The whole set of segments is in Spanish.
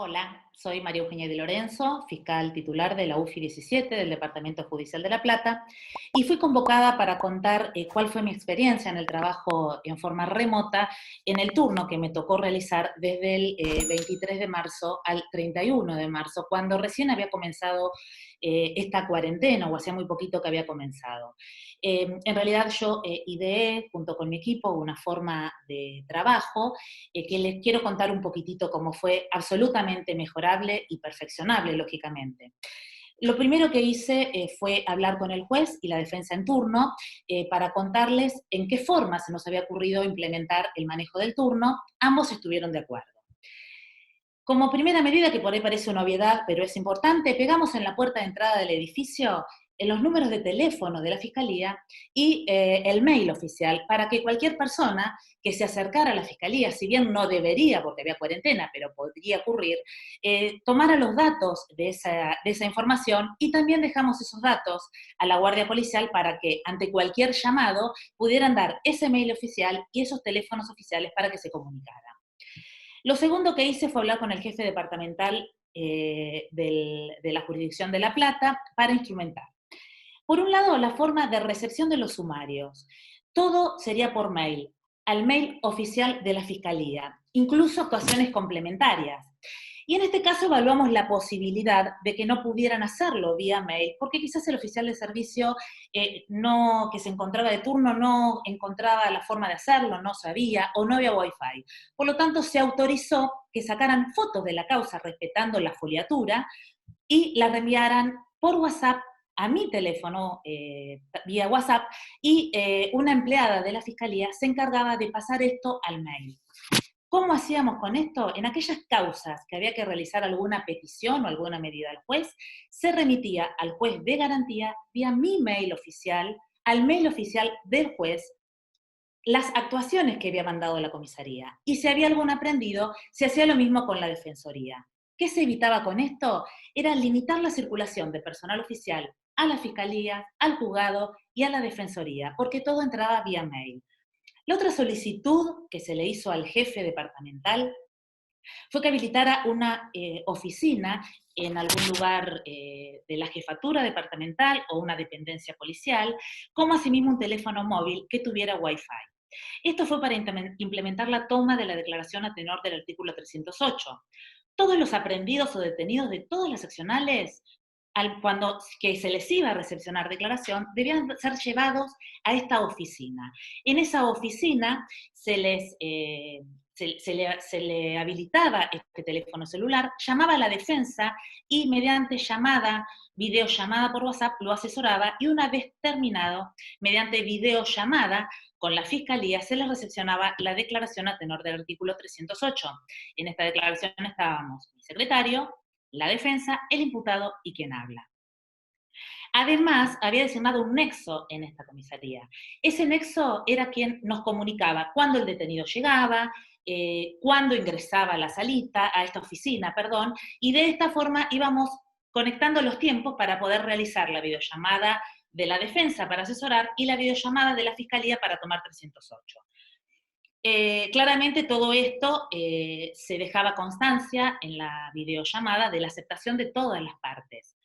Hola, soy María Eugenia Di Lorenzo, fiscal titular de la UFI 17 del Departamento Judicial de La Plata, y fui convocada para contar cuál fue mi experiencia en el trabajo en forma remota en el turno que me tocó realizar desde el 23 de marzo al 31 de marzo, cuando recién había comenzado esta cuarentena, o hacía muy poquito que había comenzado. En realidad yo ideé, junto con mi equipo, una forma de trabajo que les quiero contar un poquitito cómo fue absolutamente mejorable y perfeccionable, lógicamente. Lo primero que hice fue hablar con el juez y la defensa en turno para contarles en qué forma se nos había ocurrido implementar el manejo del turno. Ambos estuvieron de acuerdo. Como primera medida, que por ahí parece una obviedad, pero es importante, pegamos en la puerta de entrada del edificio en los números de teléfono de la Fiscalía y el mail oficial para que cualquier persona que se acercara a la Fiscalía, si bien no debería porque había cuarentena, pero podría ocurrir, tomara los datos de esa información, y también dejamos esos datos a la Guardia Policial para que ante cualquier llamado pudieran dar ese mail oficial y esos teléfonos oficiales para que se comunicaran. Lo segundo que hice fue hablar con el jefe departamental de la jurisdicción de La Plata para instrumentar. Por un lado, la forma de recepción de los sumarios. Todo sería por mail, al mail oficial de la Fiscalía, incluso actuaciones complementarias. Y en este caso evaluamos la posibilidad de que no pudieran hacerlo vía mail, porque quizás el oficial de servicio que se encontraba de turno no encontraba la forma de hacerlo, no sabía, o no había wifi. Por lo tanto, se autorizó que sacaran fotos de la causa respetando la foliatura y la reenviaran por WhatsApp a mi teléfono vía WhatsApp, y una empleada de la Fiscalía se encargaba de pasar esto al mail. ¿Cómo hacíamos con esto? En aquellas causas que había que realizar alguna petición o alguna medida al juez, se remitía al juez de garantía vía mi mail oficial, al mail oficial del juez, las actuaciones que había mandado la comisaría. Y si había algún aprendido, se hacía lo mismo con la defensoría. ¿Qué se evitaba con esto? Era limitar la circulación de personal oficial a la fiscalía, al juzgado y a la defensoría, porque todo entraba vía mail. La otra solicitud que se le hizo al jefe departamental fue que habilitara una oficina en algún lugar de la jefatura departamental o una dependencia policial, como asimismo un teléfono móvil que tuviera Wi-Fi. Esto fue para implementar la toma de la declaración a tenor del artículo 308. Todos los aprendidos o detenidos de todas las seccionales, cuando que se les iba a recepcionar declaración, debían ser llevados a esta oficina. En esa oficina se le habilitaba este teléfono celular, llamaba a la defensa y mediante videollamada por WhatsApp lo asesoraba, y una vez terminado, mediante videollamada con la Fiscalía se les recepcionaba la declaración a tenor del artículo 308. En esta declaración estábamos mi secretario, la defensa, el imputado y quien habla. Además, había designado un nexo en esta comisaría. Ese nexo era quien nos comunicaba cuándo el detenido llegaba, cuándo ingresaba a la salita, a esta oficina, perdón, y de esta forma íbamos conectando los tiempos para poder realizar la videollamada de la defensa para asesorar y la videollamada de la Fiscalía para tomar 308. Claramente todo esto se dejaba constancia en la videollamada de la aceptación de todas las partes.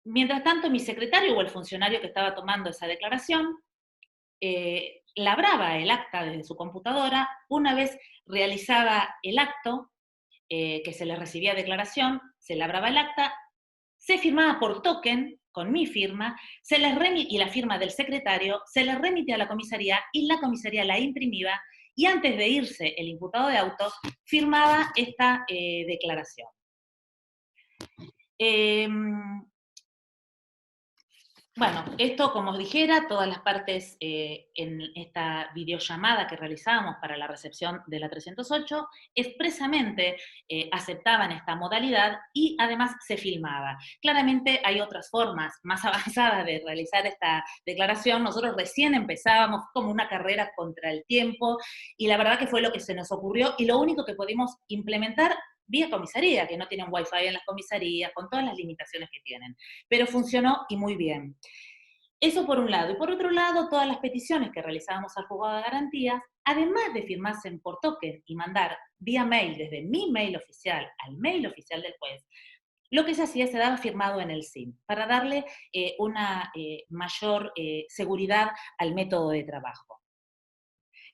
Mientras tanto, mi secretario o el funcionario que estaba tomando esa declaración labraba el acta desde su computadora. Una vez realizaba el acto, que se le recibía declaración, se labraba el acta, se firmaba por token con mi firma, y la firma del secretario, se le remitía a la comisaría y la comisaría la imprimía, y antes de irse el imputado de autos firmaba esta declaración. Bueno, esto, como os dijera, todas las partes en esta videollamada que realizábamos para la recepción de la 308 expresamente aceptaban esta modalidad, y además se filmaba. Claramente hay otras formas más avanzadas de realizar esta declaración. Nosotros recién empezábamos como una carrera contra el tiempo, y la verdad que fue lo que se nos ocurrió y lo único que pudimos implementar vía comisaría, que no tienen wifi en las comisarías, con todas las limitaciones que tienen. Pero funcionó y muy bien. Eso por un lado. Y por otro lado, todas las peticiones que realizábamos al juzgado de garantías, además de firmarse por token y mandar vía mail desde mi mail oficial al mail oficial del juez, lo que se hacía se daba firmado en el SIM para darle una mayor seguridad al método de trabajo.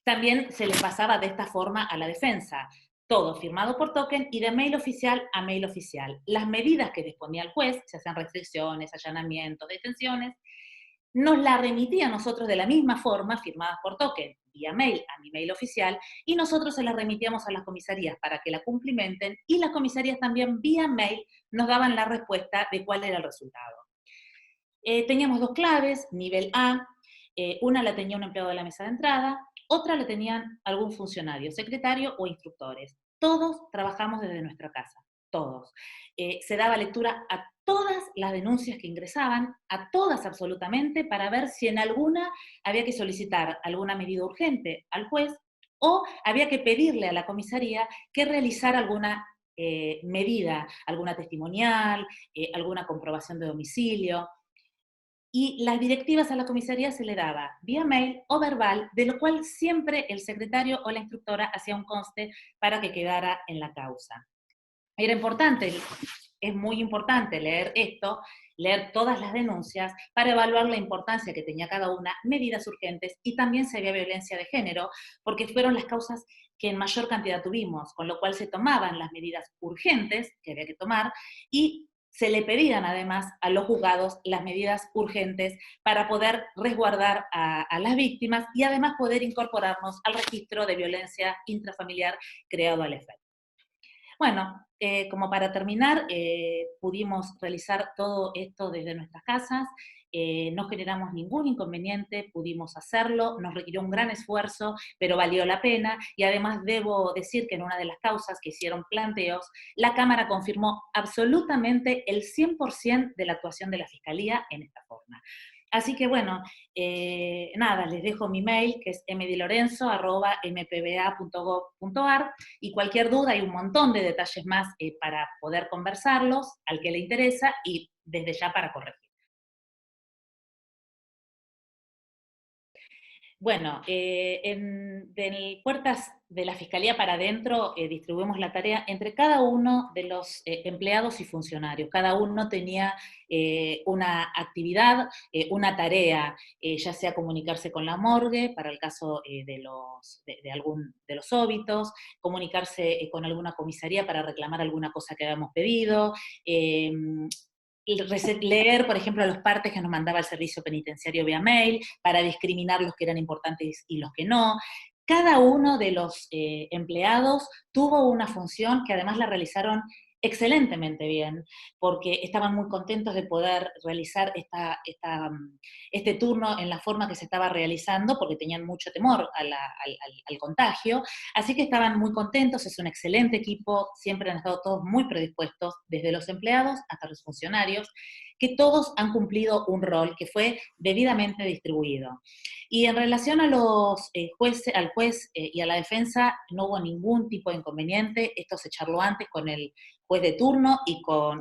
También se le pasaba de esta forma a la defensa, todo firmado por token y de mail oficial a mail oficial. Las medidas que disponía el juez, se hacían restricciones, allanamientos, detenciones, nos la remitía a nosotros de la misma forma, firmadas por token, vía mail a mi mail oficial, y nosotros se las remitíamos a las comisarías para que la cumplimenten, y las comisarías también vía mail nos daban la respuesta de cuál era el resultado. Teníamos dos claves, nivel A, una la tenía un empleado de la mesa de entrada, otra la tenían algún funcionario, secretario o instructores. Todos trabajamos desde nuestra casa, todos. Se daba lectura a todas las denuncias que ingresaban, a todas absolutamente, para ver si en alguna había que solicitar alguna medida urgente al juez o había que pedirle a la comisaría que realizara alguna medida, alguna testimonial, alguna comprobación de domicilio, y las directivas a la comisaría se le daba vía mail o verbal, de lo cual siempre el secretario o la instructora hacía un conste para que quedara en la causa. Era importante, es muy importante leer esto, leer todas las denuncias para evaluar la importancia que tenía cada una, medidas urgentes y también si había violencia de género, porque fueron las causas que en mayor cantidad tuvimos, con lo cual se tomaban las medidas urgentes que había que tomar y se le pedían además a los juzgados las medidas urgentes para poder resguardar a las víctimas y además poder incorporarnos al registro de violencia intrafamiliar creado al efecto. Bueno, como para terminar, pudimos realizar todo esto desde nuestras casas, no generamos ningún inconveniente, pudimos hacerlo, nos requirió un gran esfuerzo, pero valió la pena, y además debo decir que en una de las causas que hicieron planteos, la Cámara confirmó absolutamente el 100% de la actuación de la Fiscalía en esta forma. Así que bueno, nada, les dejo mi mail, que es mdilorenzo@mpba.gov.ar, y cualquier duda, hay un montón de detalles más para poder conversarlos, al que le interesa, y desde ya para corregir. Bueno, de puertas de la Fiscalía para adentro distribuimos la tarea entre cada uno de los empleados y funcionarios. Cada uno tenía una actividad, una tarea, ya sea comunicarse con la morgue para el caso de los óbitos, comunicarse con alguna comisaría para reclamar alguna cosa que habíamos pedido, leer, por ejemplo, los partes que nos mandaba el servicio penitenciario vía mail, para discriminar los que eran importantes y los que no. Cada uno de los empleados tuvo una función que además la realizaron excelentemente bien, porque estaban muy contentos de poder realizar este turno en la forma que se estaba realizando, porque tenían mucho temor al contagio, así que estaban muy contentos, es un excelente equipo, siempre han estado todos muy predispuestos, desde los empleados hasta los funcionarios, que todos han cumplido un rol que fue debidamente distribuido. Y en relación a los jueces, al juez y a la defensa, no hubo ningún tipo de inconveniente. Esto se charló antes con el juez de turno,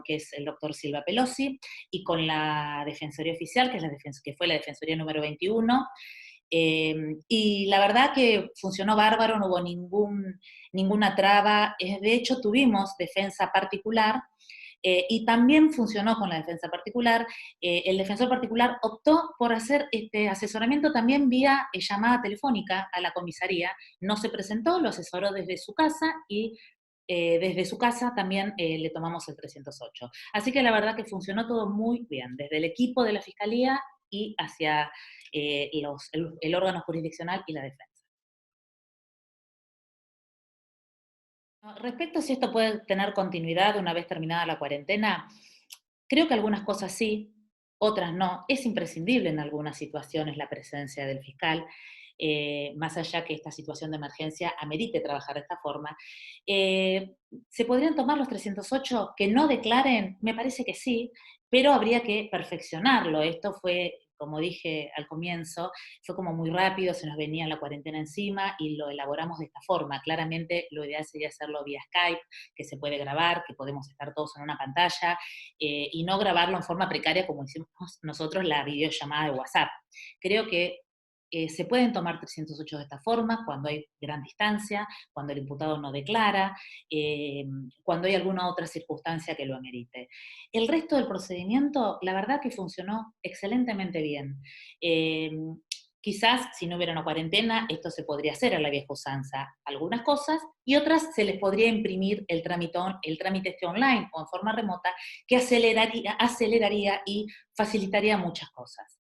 que es el doctor Silva Pelosi, y con la Defensoría Oficial, que fue la Defensoría número 21. Y la verdad que funcionó bárbaro, no hubo ninguna traba. De hecho, tuvimos defensa particular, y también funcionó con la defensa particular. El defensor particular optó por hacer este asesoramiento también vía llamada telefónica a la comisaría. No se presentó, lo asesoró desde su casa y desde su casa también le tomamos el 308. Así que la verdad que funcionó todo muy bien, desde el equipo de la Fiscalía y hacia el órgano jurisdiccional y la defensa. Respecto a si esto puede tener continuidad una vez terminada la cuarentena, creo que algunas cosas sí, otras no. Es imprescindible en algunas situaciones la presencia del fiscal, más allá que esta situación de emergencia amerite trabajar de esta forma. Eh, ¿Se podrían tomar los 308 que no declaren? Me parece que sí, pero habría que perfeccionarlo. Esto fue como dije al comienzo, fue como muy rápido, se nos venía la cuarentena encima y lo elaboramos de esta forma. Claramente lo ideal sería hacerlo vía Skype, que se puede grabar, que podemos estar todos en una pantalla, y no grabarlo en forma precaria como hicimos nosotros la videollamada de WhatsApp. Creo que se pueden tomar 308 de esta forma, cuando hay gran distancia, cuando el imputado no declara, cuando hay alguna otra circunstancia que lo amerite. El resto del procedimiento, la verdad que funcionó excelentemente bien. Eh, Quizás si no hubiera una cuarentena, esto se podría hacer a la vieja usanza, algunas cosas, y otras se les podría imprimir el trámite este online o en forma remota, que aceleraría y facilitaría muchas cosas.